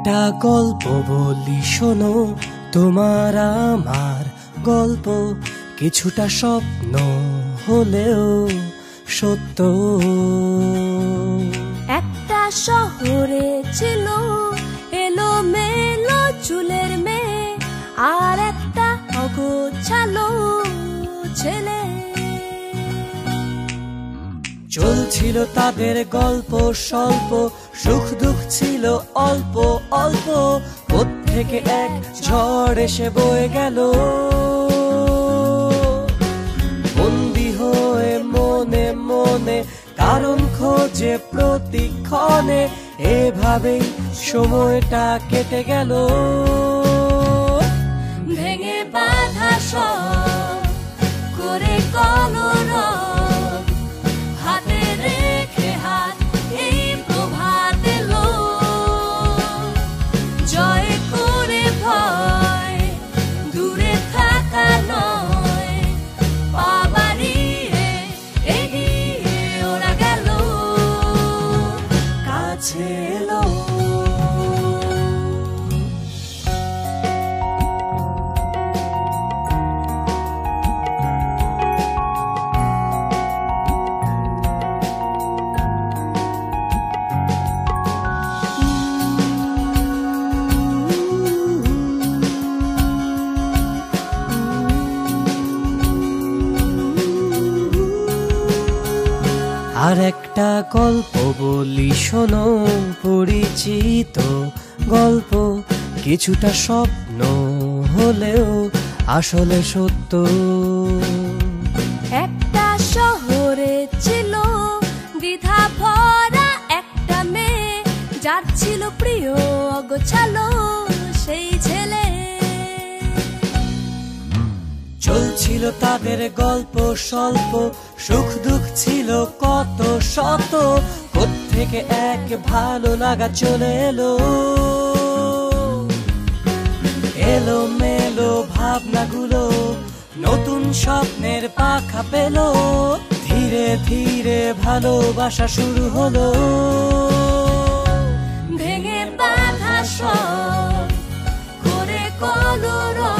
একটা গল্প বলি শোনো, তোমার আমার গল্প, কিছুটা স্বপ্ন হলেও সত্য। একটা শহরে ছিল এলোমেলো চুলের মেয়ে, আর একটা অগোছালো ছেলে। চলছিল তাদের গল্প স্বল্প, সুখ দুঃখ ছিল অল্প অল্প, কোত্থেকে এক ঝড় এসে বয়ে গেল। বন্দি হয়ে মনে মনে কারণ খোঁজে প্রতিক্ষণে, এভাবেই সময়টা কেটে গেল। ভেঙে বাঁধা সব করে কলরব, হাতে রেখে হাত এই প্রভাত এলো। জয় করে ভয় দূরে থাকা নয়, পা বাড়িয়ে এগিয়ে ওরা গেল, কাছে এলো। আর একটা গল্প বলি শোনো, পরিচিত গল্প, কিছুটা স্বপ্ন হলেও আসলে সত্য। একটা শহরে ছিল দ্বিধা ভরা একটা মেয়ে, যার ছিল প্রিয় অগোছালো সেই ছেলে। চলছিল তাদের গল্প স্বল্প, সুখ দুঃখ ছিল কত শত, কোত্থেকে এক ভালো লাগা চলে এলো। এলো মেলো ভাবনাগুলো নতুন স্বপ্নের পাখা পেল, ধীরে ধীরে ভালোবাসা শুরু হলো। ভেঙে বাঁধা সব করে কলরব,